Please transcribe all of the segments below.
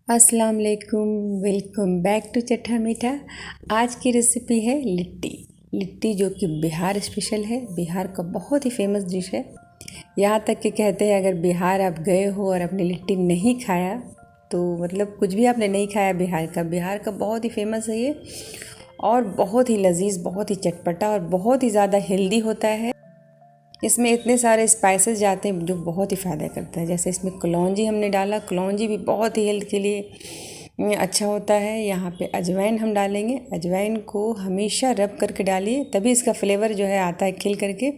अस्सलाम वालेकुम, welcome back to चट्टा मीठा। आज की रेसिपी है लिट्टी। लिट्टी जो कि बिहार स्पेशल है, बिहार का बहुत ही फेमस डिश है। यहाँ तक कि कहते हैं अगर बिहार आप गए हो और आपने लिट्टी नहीं खाया तो मतलब कुछ भी आपने नहीं खाया बिहार का बहुत ही फेमस है ये, और बहुत ही लजीज, बहुत ही चटपटा और बहुत ही ज़्यादा हेल्दी होता है। इसमें इतने सारे स्पाइसेस जाते हैं जो बहुत ही फ़ायदा करता है। जैसे इसमें कलौंजी हमने डाला, कलौंजी भी बहुत ही हेल्थ के लिए अच्छा होता है। यहाँ पे अजवाइन हम डालेंगे, अजवाइन को हमेशा रब करके डालिए तभी इसका फ्लेवर जो है आता है खिल करके।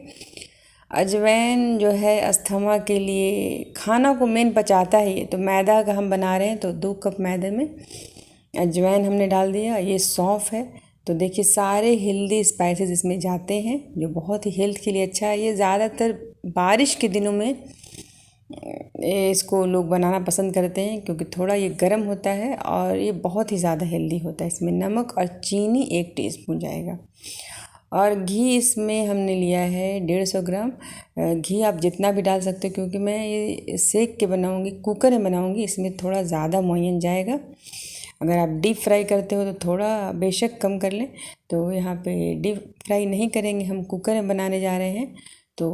अजवाइन जो है अस्थमा के लिए, खाना को मेन पचाता है ये। तो मैदा का हम बना रहे हैं तो 2 कप मैदे में अजवाइन हमने डाल दिया। ये सौंफ है। तो देखिए सारे हेल्दी स्पाइसेस इसमें जाते हैं जो बहुत ही हेल्थ के लिए अच्छा है। ये ज़्यादातर बारिश के दिनों में इसको लोग बनाना पसंद करते हैं क्योंकि थोड़ा ये गर्म होता है और ये बहुत ही ज़्यादा हेल्दी होता है। इसमें नमक और चीनी 1 टीस्पून जाएगा, और घी इसमें हमने लिया है 150 ग्राम। घी आप जितना भी डाल सकते हो, क्योंकि मैं ये सेक के बनाऊंगी, कुकर में बनाऊंगी, इसमें थोड़ा ज़्यादा मोयन जाएगा। अगर आप डीप फ्राई करते हो तो थोड़ा बेशक कम कर लें। तो यहाँ पे डीप फ्राई नहीं करेंगे, हम कुकर में बनाने जा रहे हैं तो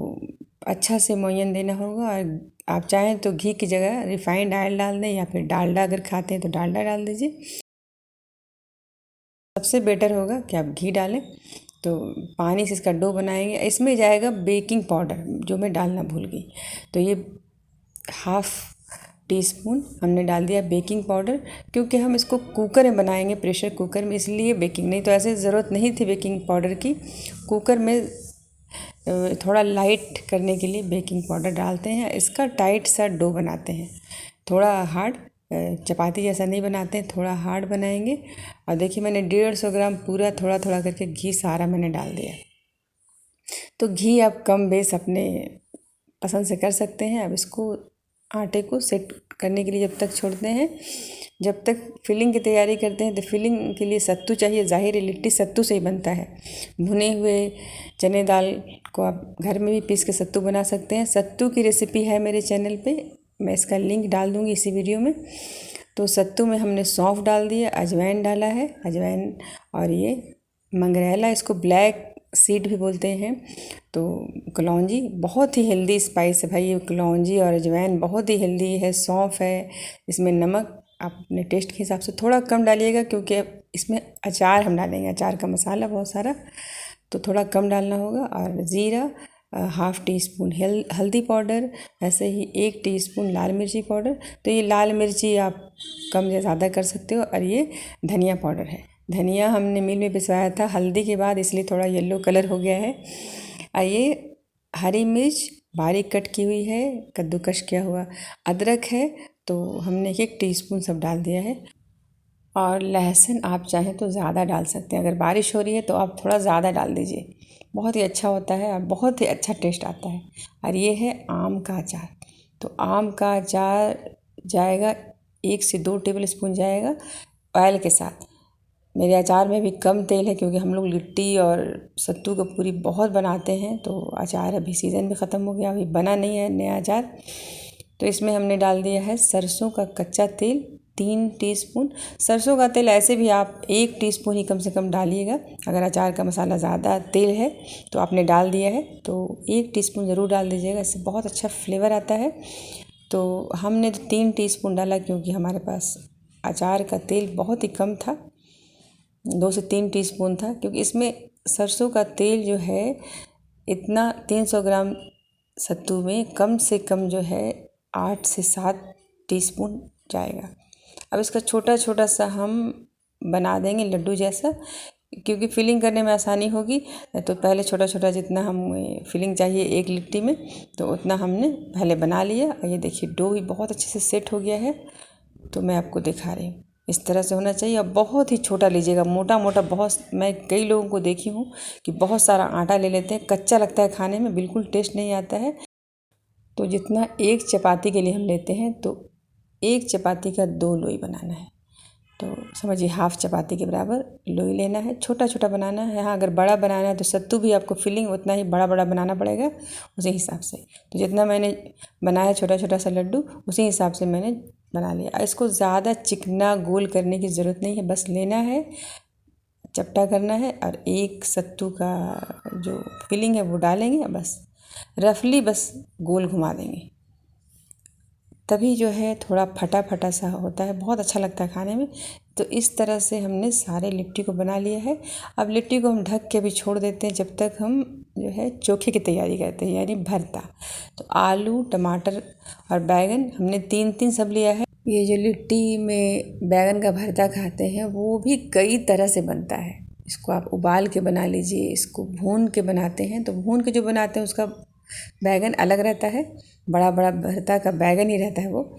अच्छा से मोयन देना होगा। और आप चाहें तो घी की जगह रिफाइंड ऑयल डाल दें, या फिर डालडा अगर खाते हैं तो डालडा डाल दीजिए। सबसे बेटर होगा कि आप घी डालें। तो पानी से इसका डो बनाएंगे। इसमें जाएगा बेकिंग पाउडर जो मैं डालना भूल गई। तो ये 1/2 टीस्पून हमने डाल दिया बेकिंग पाउडर, क्योंकि हम इसको कुकर में बनाएंगे, प्रेशर कुकर में, इसलिए बेकिंग, नहीं तो ऐसे ज़रूरत नहीं थी बेकिंग पाउडर की। कुकर में थोड़ा लाइट करने के लिए बेकिंग पाउडर डालते हैं। इसका टाइट सा डो बनाते हैं, थोड़ा हार्ड, चपाती जैसा नहीं बनाते हैं, थोड़ा हार्ड बनाएंगे। और देखिए मैंने 150 ग्राम पूरा थोड़ा थोड़ा करके घी सारा मैंने डाल दिया। तो घी आप कम बेस अपने पसंद से कर सकते हैं। अब इसको आटे को सेट करने के लिए जब तक छोड़ते हैं, जब तक फिलिंग की तैयारी करते हैं। तो फिलिंग के लिए सत्तू चाहिए, ज़ाहिर है लिट्टी सत्तू से ही बनता है। भुने हुए चने दाल को आप घर में भी पीस के सत्तू बना सकते हैं। सत्तू की रेसिपी है मेरे चैनल पे, मैं इसका लिंक डाल दूँगी इसी वीडियो में। तो सत्तू में हमने सौंफ डाल दिया, अजवाइन डाला है, अजवाइन, और ये मंगरेला, इसको ब्लैक सीड भी बोलते हैं। तो कलौंजी बहुत ही हेल्दी स्पाइस है भाई, ये कलौंजी और अजवाइन बहुत ही हेल्दी है। सौंफ है, इसमें नमक आप अपने टेस्ट के हिसाब से थोड़ा कम डालिएगा, क्योंकि अब इसमें अचार हम डालेंगे, अचार का मसाला बहुत सारा, तो थोड़ा कम डालना होगा। और ज़ीरा 1/2 टीस्पून हल्दी पाउडर, ऐसे ही 1 टीस्पून लाल मिर्ची पाउडर। तो ये लाल मिर्ची आप कम या ज़्यादा कर सकते हो। और ये धनिया पाउडर है, धनिया हमने मिल में पिसवाया था हल्दी के बाद, इसलिए थोड़ा येलो कलर हो गया है। और ये हरी मिर्च बारीक कट की हुई है, कद्दूकश किया हुआ अदरक है, तो हमने 1 टीस्पून सब डाल दिया है। और लहसुन आप चाहें तो ज़्यादा डाल सकते हैं, अगर बारिश हो रही है तो आप थोड़ा ज़्यादा डाल दीजिए, बहुत ही अच्छा होता है और बहुत ही अच्छा टेस्ट आता है। और ये है आम का अचार। तो आम का अचार जाएगा 1 से 2 टेबल स्पून जाएगा ऑयल के साथ। मेरे अचार में भी कम तेल है, क्योंकि हम लोग लिट्टी और सत्तू का पूरी बहुत बनाते हैं। तो अचार अभी सीज़न भी ख़त्म हो गया, अभी बना नहीं है नया अचार। तो इसमें हमने डाल दिया है सरसों का कच्चा तेल 3 टीस्पून। सरसों का तेल ऐसे भी आप 1 टीस्पून ही कम से कम डालिएगा। अगर अचार का मसाला ज़्यादा तेल है तो आपने डाल दिया है तो 1 टीस्पून ज़रूर डाल दीजिएगा, इससे बहुत अच्छा फ्लेवर आता है। तो हमने तो 3 टीस्पून डाला, क्योंकि हमारे पास अचार का तेल बहुत ही कम था, 2 से 3 टीस्पून था। क्योंकि इसमें सरसों का तेल जो है इतना, 300 ग्राम सत्तू में कम से कम जो है 8 से 7 टीस्पून जाएगा। अब इसका छोटा छोटा सा हम बना देंगे लड्डू जैसा, क्योंकि फिलिंग करने में आसानी होगी। तो पहले छोटा छोटा जितना हम फिलिंग चाहिए 1 लिट्टी में, तो उतना हमने पहले बना लिया। और ये देखिए डो भी बहुत अच्छे से सेट हो गया है। तो मैं आपको दिखा रही हूँ, इस तरह से होना चाहिए। अब बहुत ही छोटा लीजिएगा, मोटा मोटा बहुत, मैं कई लोगों को देखी हूँ कि बहुत सारा आटा ले लेते हैं, कच्चा लगता है खाने में, बिल्कुल टेस्ट नहीं आता है। तो जितना 1 चपाती के लिए हम लेते हैं, तो 1 चपाती का 2 लोई बनाना है। तो समझिए हाफ चपाती के बराबर लोई लेना है, छोटा छोटा बनाना है। हाँ, अगर बड़ा बनाना है तो सत्तू भी आपको फिलिंग उतना ही बड़ा बड़ा बनाना पड़ेगा उसी हिसाब से। तो जितना मैंने बनाया छोटा छोटा सा लड्डू उसी हिसाब से मैंने बना लिया। इसको ज़्यादा चिकना गोल करने की ज़रूरत नहीं है, बस लेना है, चपटा करना है और एक सत्तू का जो फिलिंग है वो डालेंगे, बस रफली बस गोल घुमा देंगे, तभी जो है थोड़ा फटा फटा सा होता है, बहुत अच्छा लगता है खाने में। तो इस तरह से हमने सारे लिट्टी को बना लिया है। अब लिट्टी को हम ढक के भी छोड़ देते हैं जब तक हम जो है चोखे की तैयारी करते हैं, यानी भरता। तो आलू, टमाटर और बैंगन हमने 3-3 सब लिया है। ये जो लिट्टी में बैंगन का भरता खाते हैं वो भी कई तरह से बनता है। इसको आप उबाल के बना लीजिए, इसको भून के बनाते हैं। तो भून के जो बनाते हैं उसका बैंगन अलग रहता है, बड़ा बड़ा भरता का बैंगन ही रहता है वो।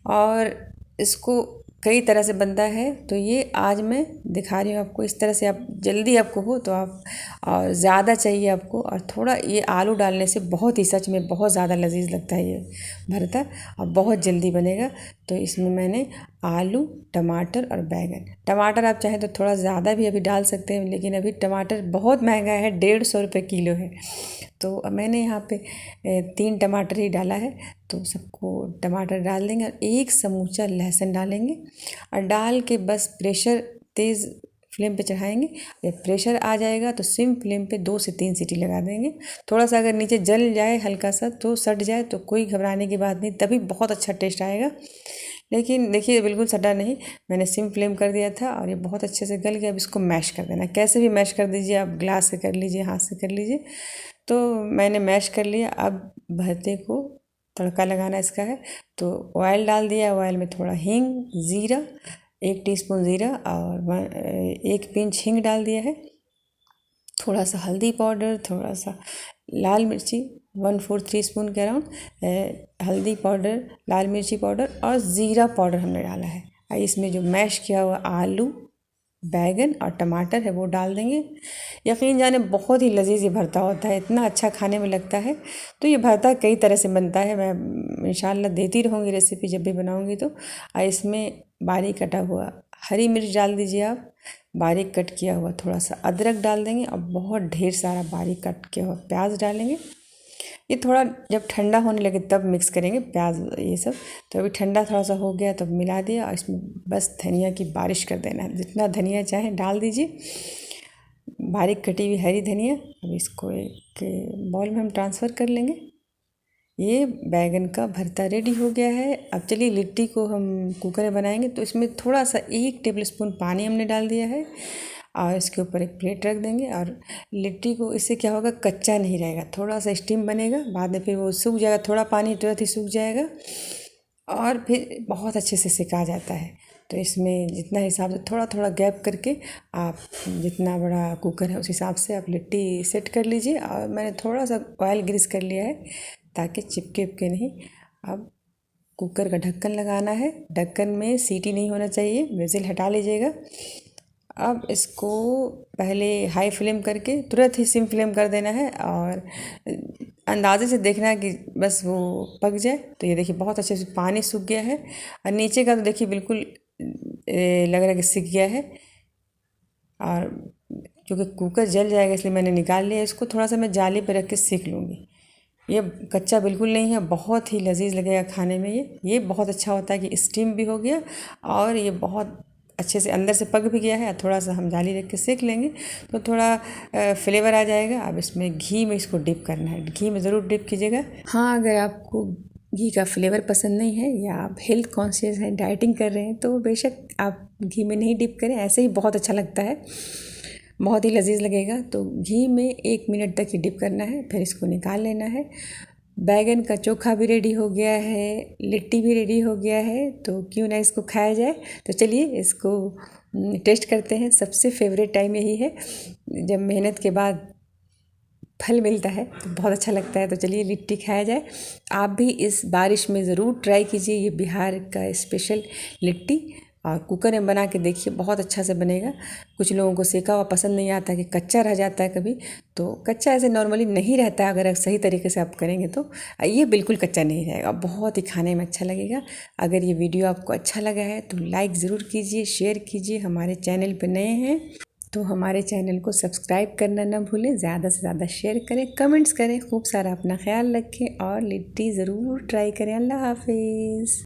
और इसको कई तरह से बनता है, तो ये आज मैं दिखा रही हूँ आपको। इस तरह से आप जल्दी आपको हो तो आप, और ज़्यादा चाहिए आपको, और थोड़ा ये आलू डालने से बहुत ही, सच में बहुत ज़्यादा लजीज लगता है ये भरता, और बहुत जल्दी बनेगा। तो इसमें मैंने आलू, टमाटर और बैंगन, टमाटर आप चाहें तो थोड़ा ज़्यादा भी अभी डाल सकते हैं, लेकिन अभी टमाटर बहुत महंगा है, 150 रुपये किलो है। तो मैंने यहाँ पे 3 टमाटर ही डाला है। तो सबको टमाटर डाल देंगे और 1 समूचा लहसुन डालेंगे, और डाल के बस प्रेशर तेज़ फ्लेम पे चढ़ाएंगे। जब प्रेशर आ जाएगा तो सिम फ्लेम पे 2 से 3 सीटी लगा देंगे। थोड़ा सा अगर नीचे जल जाए हल्का सा तो सट जाए तो कोई घबराने की बात नहीं, तभी बहुत अच्छा टेस्ट आएगा। लेकिन देखिए बिल्कुल सटा नहीं, मैंने सिम फ्लेम कर दिया था और ये बहुत अच्छे से गल गया। अब इसको मैश कर देना, कैसे भी मैश कर दीजिए, आप ग्लास से कर लीजिए, हाथ से कर लीजिए। तो मैंने मैश कर लिया। अब भरते को तड़का लगाना इसका है, तो ऑयल डाल दिया। ऑयल में थोड़ा हींग, ज़ीरा, 1 टीस्पून ज़ीरा और 1 पिंच हींग डाल दिया है। थोड़ा सा हल्दी पाउडर, थोड़ा सा लाल मिर्ची, 1/4 टीस्पून के अराउंड हल्दी पाउडर, लाल मिर्ची पाउडर और ज़ीरा पाउडर हमने डाला है। और इसमें जो मैश किया हुआ आलू, बैगन और टमाटर है वो डाल देंगे। यकीन जाने बहुत ही लजीज ये भरता होता है, इतना अच्छा खाने में लगता है। तो ये भरता कई तरह से बनता है, मैं इंशाल्लाह देती रहूँगी रेसिपी जब भी बनाऊँगी तो। और इसमें बारीक कटा हुआ हरी मिर्च डाल दीजिए आप, बारीक कट किया हुआ थोड़ा सा अदरक डाल देंगे और बहुत ढेर सारा बारीक कट किया हुआ प्याज डालेंगे। ये थोड़ा जब ठंडा होने लगे तब मिक्स करेंगे प्याज ये सब। तो अभी ठंडा थोड़ा सा हो गया तो मिला दिया, और इसमें बस धनिया की बारिश कर देना है, जितना धनिया चाहे डाल दीजिए, बारीक कटी हुई हरी धनिया। अब इसको एक बाउल में हम ट्रांसफ़र कर लेंगे। ये बैगन का भरता रेडी हो गया है। अब चलिए लिट्टी को हम कुकर में बनाएंगे। तो इसमें थोड़ा सा 1 टेबलस्पून पानी हमने डाल दिया है, और इसके ऊपर एक प्लेट रख देंगे। और लिट्टी को, इससे क्या होगा, कच्चा नहीं रहेगा, थोड़ा सा स्टीम बनेगा, बाद में फिर वो सूख जाएगा, थोड़ा पानी तुरंत ही सूख जाएगा और फिर बहुत अच्छे से सिका जाता है। तो इसमें जितना हिसाब से थोड़ा थोड़ा गैप करके, आप जितना बड़ा कुकर है उस हिसाब से आप लिट्टी सेट कर लीजिए। और मैंने थोड़ा सा ऑयल ग्रीस कर लिया है ताकि चिपके उपके नहीं। अब कुकर का ढक्कन लगाना है, ढक्कन में सीटी नहीं होना चाहिए, विजिल हटा लीजिएगा। अब इसको पहले हाई फ्लेम करके तुरंत ही सिम फ्लेम कर देना है, और अंदाजे से देखना है कि बस वो पक जाए। तो ये देखिए बहुत अच्छे से पानी सूख गया है, और नीचे का तो देखिए बिल्कुल लग रहा है कि सिक गया है। और क्योंकि कुकर जल जाएगा इसलिए मैंने निकाल लिया इसको। थोड़ा सा मैं जाली पे रख के सेक लूँगी। ये कच्चा बिल्कुल नहीं है, बहुत ही लजीज लगेगा खाने में। ये बहुत अच्छा होता है कि स्टीम भी हो गया और ये बहुत अच्छे से अंदर से पक भी गया है। थोड़ा सा हम जाली रख के सेक लेंगे तो थोड़ा फ्लेवर आ जाएगा। अब इसमें घी में इसको डिप करना है, घी में ज़रूर डिप कीजिएगा। हाँ, अगर आपको घी का फ्लेवर पसंद नहीं है या आप हेल्थ कॉन्शियस हैं, डाइटिंग कर रहे हैं, तो बेशक आप घी में नहीं डिप करें, ऐसे ही बहुत अच्छा लगता है, बहुत ही लजीज लगेगा। तो घी में 1 मिनट तक ही डिप करना है, फिर इसको निकाल लेना है। बैगन का चोखा भी रेडी हो गया है, लिट्टी भी रेडी हो गया है, तो क्यों ना इसको खाया जाए। तो चलिए इसको टेस्ट करते हैं। सबसे फेवरेट टाइम यही है जब मेहनत के बाद फल मिलता है, तो बहुत अच्छा लगता है। तो चलिए लिट्टी खाया जाए। आप भी इस बारिश में ज़रूर ट्राई कीजिए ये बिहार का स्पेशल लिट्टी। और कुकर में बना के देखिए, बहुत अच्छा से बनेगा। कुछ लोगों को सेका हुआ पसंद नहीं आता, कि कच्चा रह जाता है कभी, तो कच्चा ऐसे नॉर्मली नहीं रहता है अगर सही तरीके से आप करेंगे तो। ये बिल्कुल कच्चा नहीं रहेगा, बहुत ही खाने में अच्छा लगेगा। अगर ये वीडियो आपको अच्छा लगा है तो लाइक ज़रूर कीजिए, शेयर कीजिए। हमारे चैनल पर नए हैं तो हमारे चैनल को सब्सक्राइब करना ना भूलें, ज़्यादा से ज़्यादा शेयर करें, कमेंट्स करें, खूब सारा अपना ख्याल रखें और लिट्टी ज़रूर ट्राई करें। अल्लाह हाफिज़।